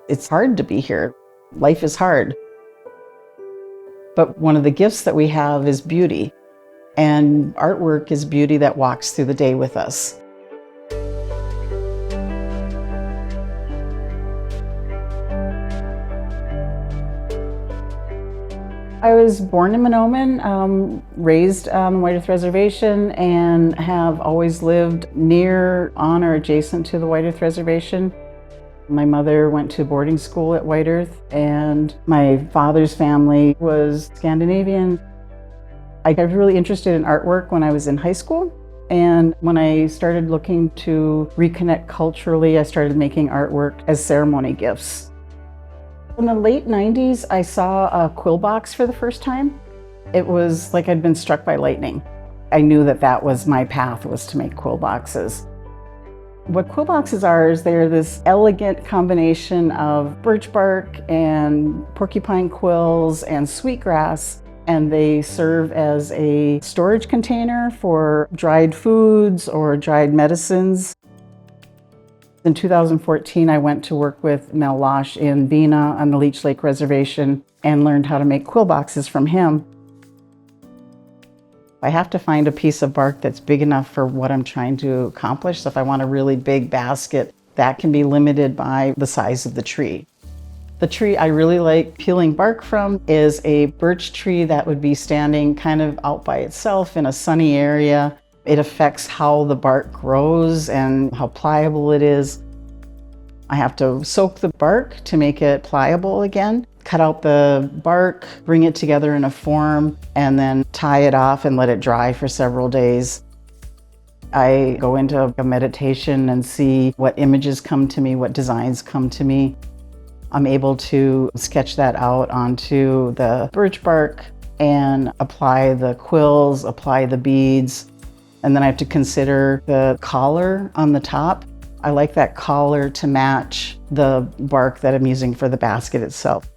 It's hard to be here. Life is hard. But one of the gifts that we have is beauty. And artwork is beauty that walks through the day with us. I was born in Mahnomen, raised on the White Earth Reservation, and have always lived near, on, or adjacent to the White Earth Reservation. My mother went to boarding school at White Earth, and my father's family was Scandinavian. I got really interested in artwork when I was in high school, and when I started looking to reconnect culturally, I started making artwork as ceremony gifts. In the late 90s, I saw a quill box for the first time. It was like I'd been struck by lightning. I knew that that was my path, was to make quill boxes. What quill boxes are is they're this elegant combination of birch bark and porcupine quills and sweetgrass, and they serve as a storage container for dried foods or dried medicines. In 2014, I went to work with Mel Losh in Bena on the Leech Lake Reservation and learned how to make quill boxes from him. I have to find a piece of bark that's big enough for what I'm trying to accomplish. So if I want a really big basket, that can be limited by the size of the tree. The tree I really like peeling bark from is a birch tree that would be standing kind of out by itself in a sunny area. It affects how the bark grows and how pliable it is. I have to soak the bark to make it pliable again, cut out the bark, bring it together in a form, and then tie it off and let it dry for several days. I go into a meditation and see what images come to me, what designs come to me. I'm able to sketch that out onto the birch bark and apply the quills, apply the beads. And then I have to consider the collar on the top. I like that collar to match the bark that I'm using for the basket itself.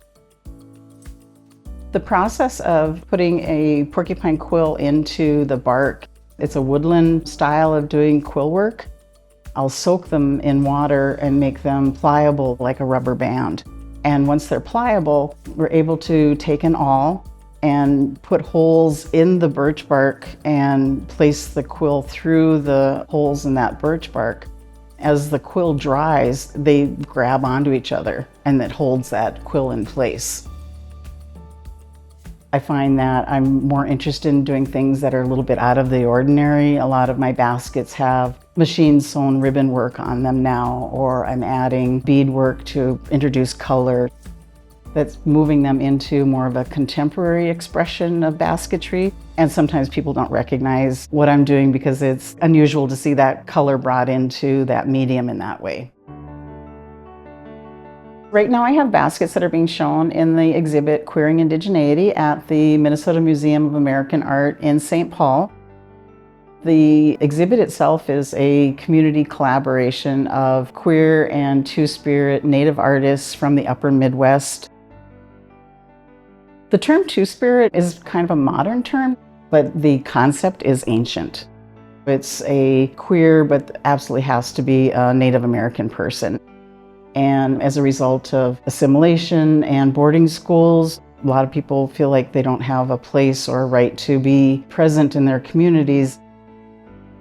The process of putting a porcupine quill into the bark, it's a woodland style of doing quill work. I'll soak them in water and make them pliable like a rubber band. And once they're pliable, we're able to take an awl and put holes in the birch bark and place the quill through the holes in that birch bark. As the quill dries, they grab onto each other and that holds that quill in place. I find that I'm more interested in doing things that are a little bit out of the ordinary. A lot of my baskets have machine sewn ribbon work on them now, or I'm adding bead work to introduce color. That's moving them into more of a contemporary expression of basketry. And sometimes people don't recognize what I'm doing because it's unusual to see that color brought into that medium in that way. Right now I have baskets that are being shown in the exhibit Queering Indigeneity at the Minnesota Museum of American Art in St. Paul. The exhibit itself is a community collaboration of queer and Two-Spirit Native artists from the upper Midwest. The term Two-Spirit is kind of a modern term, but the concept is ancient. It's a queer, but absolutely has to be a Native American person. And as a result of assimilation and boarding schools, a lot of people feel like they don't have a place or a right to be present in their communities.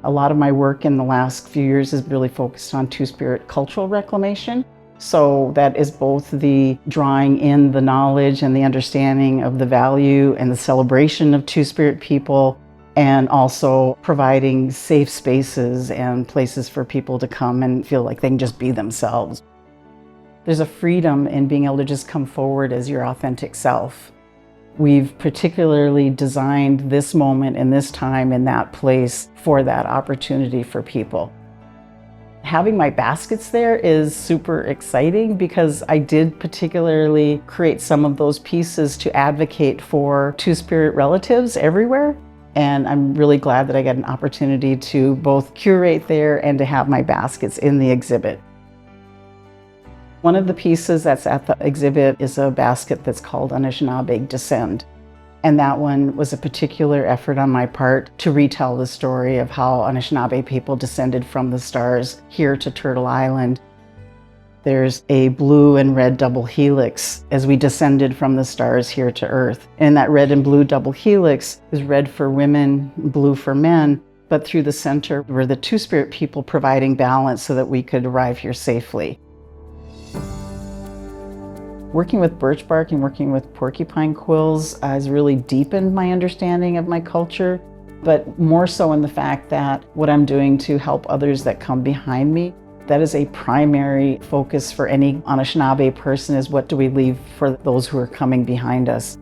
A lot of my work in the last few years has really focused on Two-Spirit cultural reclamation. So that is both the drawing in the knowledge and the understanding of the value and the celebration of Two-Spirit people, and also providing safe spaces and places for people to come and feel like they can just be themselves. There's a freedom in being able to just come forward as your authentic self. We've particularly designed this moment and this time and that place for that opportunity for people. Having my baskets there is super exciting because I did particularly create some of those pieces to advocate for Two-Spirit relatives everywhere. And I'm really glad that I got an opportunity to both curate there and to have my baskets in the exhibit. One of the pieces that's at the exhibit is a basket that's called Anishinaabe Descend. And that one was a particular effort on my part to retell the story of how Anishinaabe people descended from the stars here to Turtle Island. There's a blue and red double helix as we descended from the stars here to Earth. And that red and blue double helix is red for women, blue for men, but through the center were the two-spirit people providing balance so that we could arrive here safely. Working with birch bark and working with porcupine quills has really deepened my understanding of my culture, but more so in the fact that what I'm doing to help others that come behind me, that is a primary focus for any Anishinaabe person, is what do we leave for those who are coming behind us.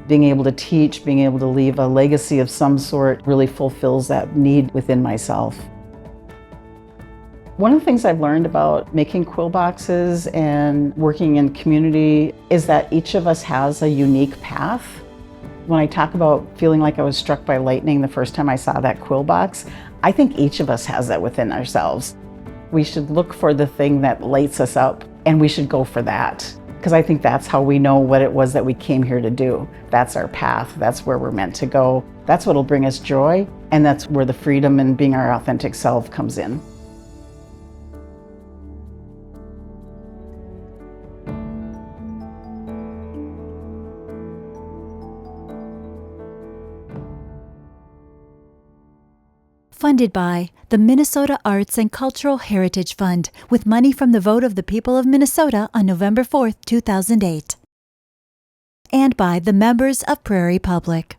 Being able to teach, being able to leave a legacy of some sort really fulfills that need within myself. One of the things I've learned about making quill boxes and working in community is that each of us has a unique path. When I talk about feeling like I was struck by lightning the first time I saw that quill box, I think each of us has that within ourselves. We should look for the thing that lights us up, and we should go for that. Because I think that's how we know what it was that we came here to do. That's our path, that's where we're meant to go. That's what'll bring us joy, and that's where the freedom and being our authentic self comes in. Funded by the Minnesota Arts and Cultural Heritage Fund, with money from the vote of the people of Minnesota on November 4, 2008. And by the members of Prairie Public.